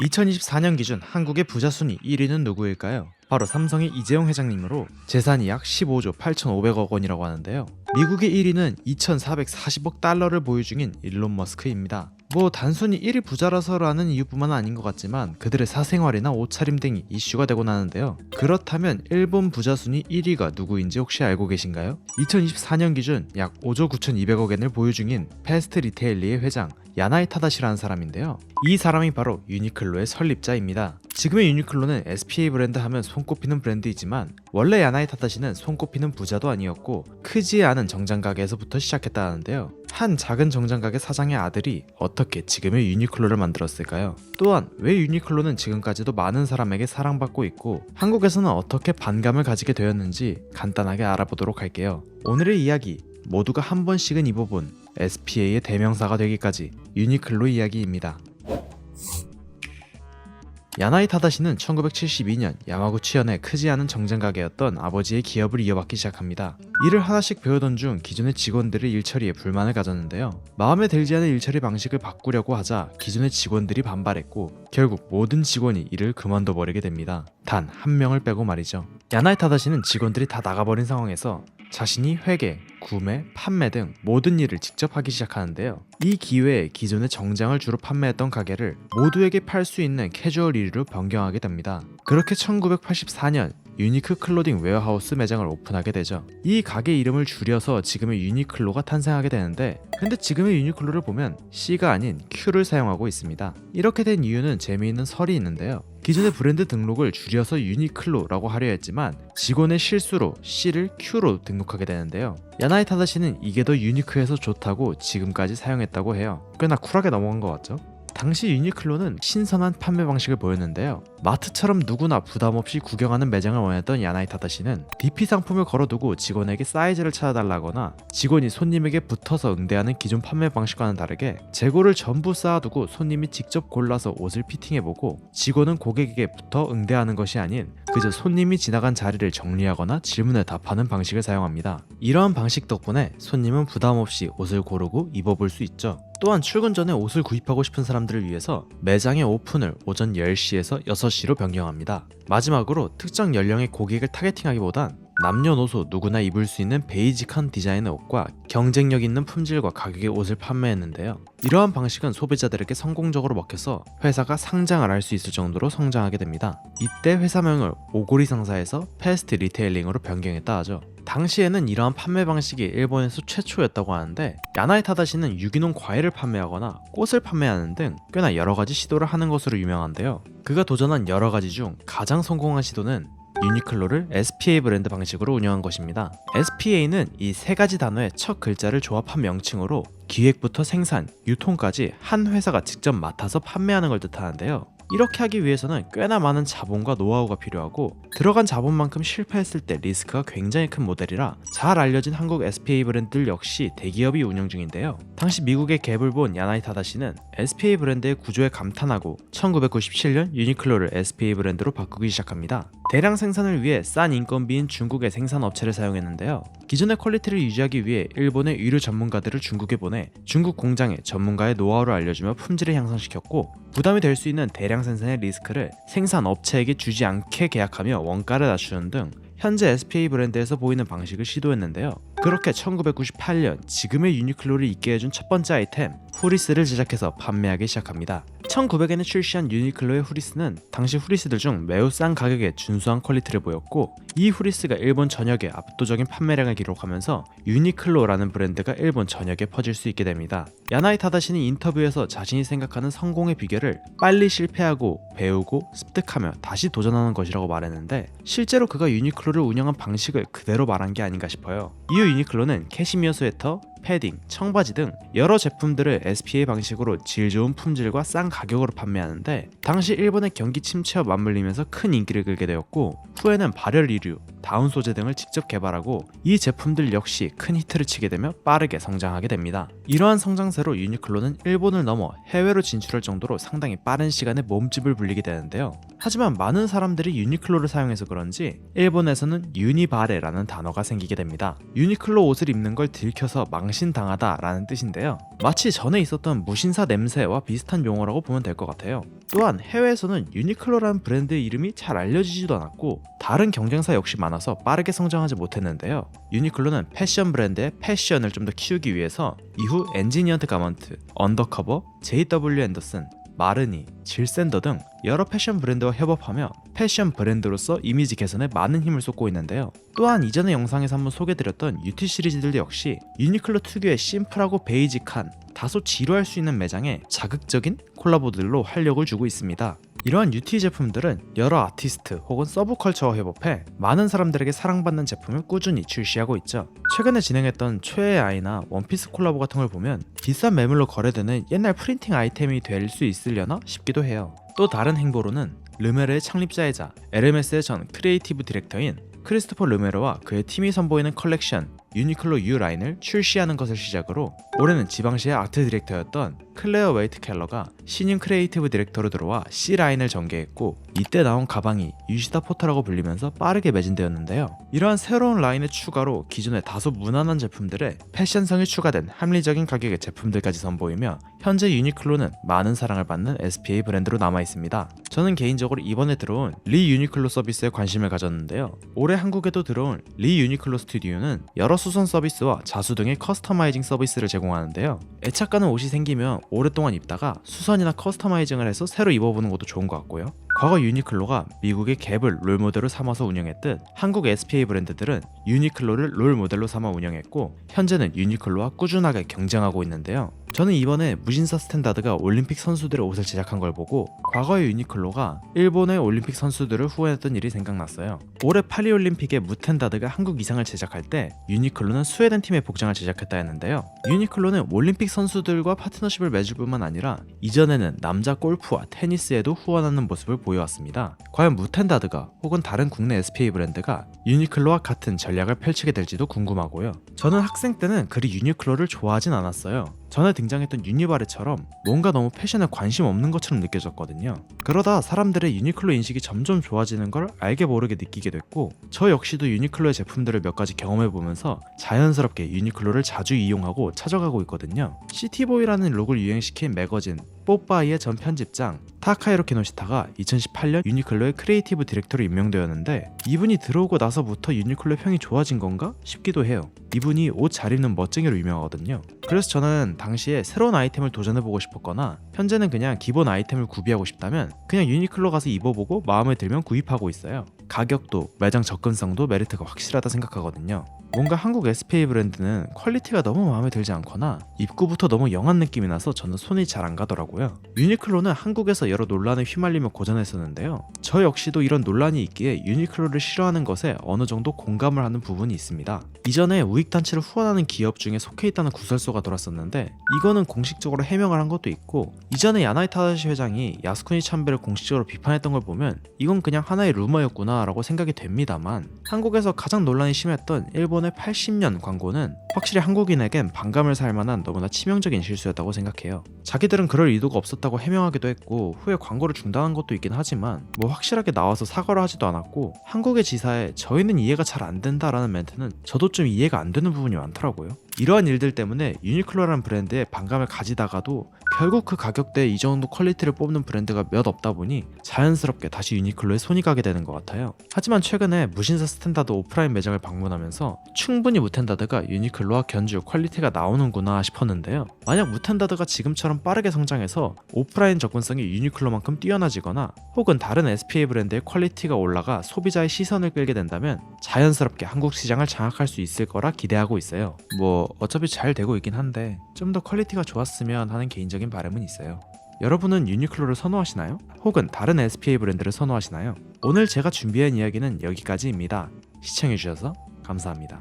2024년 기준 한국의 부자 순위 1위는 누구일까요? 바로 삼성의 이재용 회장님으로 재산이 약 15조 8,500억 원이라고 하는데요. 미국의 1위는 2,440억 달러를 보유 중인 일론 머스크입니다. 단순히 1위 부자라서라는 이유뿐만 아닌 것 같지만 그들의 사생활이나 옷차림 등이 이슈가 되곤 하는데요. 그렇다면 일본 부자 순위 1위가 누구인지 혹시 알고 계신가요? 2024년 기준 약 5조 9,200억 엔을 보유 중인 패스트 리테일리의 회장 야나이 타다시라는 사람인데요. 이 사람이 바로 유니클로의 설립자입니다. 지금의 유니클로는 SPA 브랜드 하면 손꼽히는 브랜드이지만 원래 야나이 타다시는 손꼽히는 부자도 아니었고 크지 않은 정장 가게에서부터 시작했다는데요. 한 작은 정장 가게 사장의 아들이 어떻게 지금의 유니클로를 만들었을까요? 또한 왜 유니클로는 지금까지도 많은 사람에게 사랑받고 있고 한국에서는 어떻게 반감을 가지게 되었는지 간단하게 알아보도록 할게요. 오늘의 이야기, 모두가 한 번씩은 입어본 SPA의 대명사가 되기까지 유니클로 이야기입니다. 야나이 타다시는 1972년 야마구치현의 크지 않은 정장 가게였던 아버지의 기업을 이어받기 시작합니다. 일을 하나씩 배우던 중 기존의 직원들의 일처리에 불만을 가졌는데요. 마음에 들지 않은 일처리 방식을 바꾸려고 하자 기존의 직원들이 반발했고 결국 모든 직원이 일을 그만둬 버리게 됩니다. 단 한 명을 빼고 말이죠. 야나이 타다시는 직원들이 다 나가버린 상황에서 자신이 회계, 구매, 판매 등 모든 일을 직접 하기 시작하는데요. 이 기회에 기존의 정장을 주로 판매했던 가게를 모두에게 팔 수 있는 캐주얼 1위로 변경하게 됩니다. 그렇게 1984년 유니크 클로딩 웨어하우스 매장을 오픈하게 되죠. 이 가게 이름을 줄여서 지금의 유니클로가 탄생하게 되는데 근데 지금의 유니클로를 보면 C가 아닌 Q를 사용하고 있습니다. 이렇게 된 이유는 재미있는 설이 있는데요. 기존의 브랜드 등록을 줄여서 유니클로라고 하려 했지만 직원의 실수로 C를 Q로 등록하게 되는데요. 야나이 타다시는 이게 더 유니크해서 좋다고 지금까지 사용했다고 해요. 꽤나 쿨하게 넘어간 것 같죠? 당시 유니클로는 신선한 판매 방식을 보였는데요. 마트처럼 누구나 부담없이 구경하는 매장을 원했던 야나이 타다시는 DP 상품을 걸어두고 직원에게 사이즈를 찾아달라거나 직원이 손님에게 붙어서 응대하는 기존 판매 방식과는 다르게 재고를 전부 쌓아두고 손님이 직접 골라서 옷을 피팅해보고 직원은 고객에게 붙어 응대하는 것이 아닌 그저 손님이 지나간 자리를 정리하거나 질문에 답하는 방식을 사용합니다. 이러한 방식 덕분에 손님은 부담없이 옷을 고르고 입어볼 수 있죠. 또한 출근 전에 옷을 구입하고 싶은 사람들을 위해서 매장의 오픈을 오전 10시에서 6시로 변경합니다. 마지막으로 특정 연령의 고객을 타겟팅하기보단 남녀노소 누구나 입을 수 있는 베이직한 디자인의 옷과 경쟁력 있는 품질과 가격의 옷을 판매했는데요. 이러한 방식은 소비자들에게 성공적으로 먹혀서 회사가 상장을 할 수 있을 정도로 성장하게 됩니다. 이때 회사명을 오고리 상사에서 패스트 리테일링으로 변경했다 하죠. 당시에는 이러한 판매 방식이 일본에서 최초였다고 하는데 야나이 타다시는 유기농 과일을 판매하거나 꽃을 판매하는 등 꽤나 여러가지 시도를 하는 것으로 유명한데요. 그가 도전한 여러가지 중 가장 성공한 시도는 유니클로를 SPA 브랜드 방식으로 운영한 것입니다. SPA는 이 세 가지 단어의 첫 글자를 조합한 명칭으로 기획부터 생산, 유통까지 한 회사가 직접 맡아서 판매하는 걸 뜻하는데요. 이렇게 하기 위해서는 꽤나 많은 자본과 노하우가 필요하고 들어간 자본만큼 실패했을 때 리스크가 굉장히 큰 모델이라 잘 알려진 한국 SPA 브랜드들 역시 대기업이 운영 중인데요. 당시 미국의 갭을 본 야나이 타다시는 SPA 브랜드의 구조에 감탄하고 1997년 유니클로를 SPA 브랜드로 바꾸기 시작합니다. 대량 생산을 위해 싼 인건비인 중국의 생산업체를 사용했는데요. 기존의 퀄리티를 유지하기 위해 일본의 의류 전문가들을 중국에 보내 중국 공장에 전문가의 노하우를 알려주며 품질을 향상시켰고 부담이 될 수 있는 대량 생산의 리스크를 생산업체에게 주지 않게 계약하며 원가를 낮추는 등 현재 SPA 브랜드에서 보이는 방식을 시도했는데요. 그렇게 1998년 지금의 유니클로를 있게 해준 첫 번째 아이템 후리스를 제작해서 판매하기 시작합니다. 1900엔에 출시한 유니클로의 후리스는 당시 후리스들 중 매우 싼 가격에 준수한 퀄리티를 보였고 이 후리스가 일본 전역에 압도적인 판매량을 기록하면서 유니클로라는 브랜드가 일본 전역에 퍼질 수 있게 됩니다. 야나이 타다시는 인터뷰에서 자신이 생각하는 성공의 비결을 빨리 실패하고 배우고 습득하며 다시 도전하는 것이라고 말했는데 실제로 그가 유니클로를 운영한 방식을 그대로 말한 게 아닌가 싶어요. 이후 유니클로는 캐시미어 스웨터, 패딩, 청바지 등 여러 제품들을 SPA 방식으로 질 좋은 품질과 싼 가격으로 판매하는데 당시 일본의 경기 침체와 맞물리면서 큰 인기를 끌게 되었고 후에는 발열 이류, 다운 소재 등을 직접 개발하고 이 제품들 역시 큰 히트를 치게 되며 빠르게 성장하게 됩니다. 이러한 성장세로 유니클로는 일본을 넘어 해외로 진출할 정도로 상당히 빠른 시간에 몸집을 불리게 되는데요. 하지만 많은 사람들이 유니클로를 사용해서 그런지 일본에서는 유니바레라는 단어가 생기게 됩니다. 유니클로 옷을 입는 걸 들켜서 망신 망신당하다 라는 뜻인데요. 마치 전에 있었던 무신사 냄새와 비슷한 용어라고 보면 될 것 같아요. 또한 해외에서는 유니클로라는 브랜드의 이름이 잘 알려지지도 않았고 다른 경쟁사 역시 많아서 빠르게 성장하지 못했는데요. 유니클로는 패션 브랜드의 패션을 좀 더 키우기 위해서 이후 엔지니어드 가먼트, 언더커버, JW 앤더슨, 마르니, 질샌더 등 여러 패션 브랜드와 협업하며 패션 브랜드로서 이미지 개선에 많은 힘을 쏟고 있는데요. 또한 이전의 영상에서 한번 소개드렸던 UT 시리즈들 역시 유니클로 특유의 심플하고 베이직한 다소 지루할 수 있는 매장에 자극적인 콜라보들로 활력을 주고 있습니다. 이러한 UT 제품들은 여러 아티스트 혹은 서브컬처와 협업해 많은 사람들에게 사랑받는 제품을 꾸준히 출시하고 있죠. 최근에 진행했던 최애 아이나 원피스 콜라보 같은 걸 보면 비싼 매물로 거래되는 옛날 프린팅 아이템이 될 수 있으려나 싶기도 해요. 또 다른 행보로는 르메르의 창립자이자 에르메스의 전 크리에이티브 디렉터인 크리스토퍼 르메르와 그의 팀이 선보이는 컬렉션 유니클로 U 라인을 출시하는 것을 시작으로 올해는 지방시의 아트 디렉터였던 클레어 웨이트 켈러가 신임 크리에이티브 디렉터로 들어와 C 라인을 전개했고 이때 나온 가방이 유시다 포터라고 불리면서 빠르게 매진되었는데요. 이러한 새로운 라인의 추가로 기존의 다소 무난한 제품들에 패션성이 추가된 합리적인 가격의 제품들까지 선보이며 현재 유니클로는 많은 사랑을 받는 SPA 브랜드로 남아있습니다. 저는 개인적으로 이번에 들어온 리 유니클로 서비스에 관심을 가졌는데요. 올해 한국에도 들어온 리 유니클로 스튜디오는 여러 수선 서비스와 자수 등의 커스터마이징 서비스를 제공하는데요. 애착가는 옷이 생기면 오랫동안 입다가 수선이나 커스터마이징을 해서 새로 입어보는 것도 좋은 것 같고요. 과거 유니클로가 미국의 갭을 롤모델로 삼아서 운영했듯 한국 SPA 브랜드들은 유니클로를 롤모델로 삼아 운영했고 현재는 유니클로와 꾸준하게 경쟁하고 있는데요. 저는 이번에 무신사 스탠다드가 올림픽 선수들의 옷을 제작한 걸 보고 과거의 유니클로가 일본의 올림픽 선수들을 후원했던 일이 생각났어요. 올해 파리올림픽에 무텐다드가 한국 의상을 제작할 때 유니클로는 스웨덴 팀의 복장을 제작했다 했는데요. 유니클로는 올림픽 선수들과 파트너십을 맺을 뿐만 아니라 이전에는 남자 골프와 테니스에도 후원하는 모습을 보여왔습니다. 과연 무텐다드가 혹은 다른 국내 SPA 브랜드가 유니클로와 같은 전략을 펼치게 될지도 궁금하고요. 저는 학생 때는 그리 유니클로를 좋아하진 않았어요. 전에 등장했던 유니바레처럼 뭔가 너무 패션에 관심 없는 것처럼 느껴졌거든요. 그러다 사람들의 유니클로 인식이 점점 좋아지는 걸 알게 모르게 느끼게 됐고 저 역시도 유니클로의 제품들을 몇 가지 경험해보면서 자연스럽게 유니클로를 자주 이용하고 찾아가고 있거든요. 시티보이라는 룩을 유행시킨 매거진 뽀빠이의 전 편집장 타카히로 키노시타가 2018년 유니클로의 크리에이티브 디렉터로 임명되었는데 이분이 들어오고 나서부터 유니클로의 평이 좋아진 건가 싶기도 해요. 이분이 옷 잘 입는 멋쟁이로 유명하거든요. 그래서 저는 당시에 새로운 아이템을 도전해보고 싶었거나 현재는 그냥 기본 아이템을 구비하고 싶다면 그냥 유니클로 가서 입어보고 마음에 들면 구입하고 있어요. 가격도 매장 접근성도 메리트가 확실하다 생각하거든요. 뭔가 한국 SPA 브랜드는 퀄리티가 너무 마음에 들지 않거나 입구부터 너무 영한 느낌이 나서 저는 손이 잘 안 가더라고요. 유니클로는 한국에서 여러 논란에 휘말리며 고전했었는데요. 저 역시도 이런 논란이 있기에 유니클로를 싫어하는 것에 어느 정도 공감을 하는 부분이 있습니다. 이전에 우익단체를 후원하는 기업 중에 속해 있다는 구설소가 돌았었는데 이거는 공식적으로 해명을 한 것도 있고 이전에 야나이 타다시 회장이 야스쿠니 참배를 공식적으로 비판했던 걸 보면 이건 그냥 하나의 루머였구나 라고 생각이 됩니다만 한국에서 가장 논란이 심했던 일본의 80년 광고는 확실히 한국인에겐 반감을 살 만한 너무나 치명적인 실수였다고 생각해요. 자기들은 그럴 의도가 없었다고 해명하기도 했고 후에 광고를 중단한 것도 있긴 하지만 뭐 확실하게 나와서 사과를 하지도 않았고 한국의 지사에 저희는 이해가 잘 안 된다라는 멘트는 저도 좀 이해가 안 되는 부분이 많더라고요. 이러한 일들 때문에 유니클로라는 브랜드에 반감을 가지다가도 결국 그 가격대에 이 정도 퀄리티를 뽑는 브랜드가 몇 없다 보니 자연스럽게 다시 유니클로에 손이 가게 되는 것 같아요. 하지만 최근에 무신사 스탠다드 오프라인 매장을 방문하면서 충분히 무텐다드가 유니클로와 견줄 퀄리티가 나오는구나 싶었는데요. 만약 무텐다드가 지금처럼 빠르게 성장해서 오프라인 접근성이 유니클로만큼 뛰어나지거나 혹은 다른 SPA 브랜드의 퀄리티가 올라가 소비자의 시선을 끌게 된다면 자연스럽게 한국 시장을 장악할 수 있을 거라 기대하고 있어요. 뭐 어차피 잘 되고 있긴 한데 좀 더 퀄리티가 좋았으면 하는 개인적인 바람은 있어요. 여러분은 유니클로를 선호하시나요? 혹은 다른 SPA 브랜드를 선호하시나요? 오늘 제가 준비한 이야기는 여기까지입니다. 시청해주셔서 감사합니다.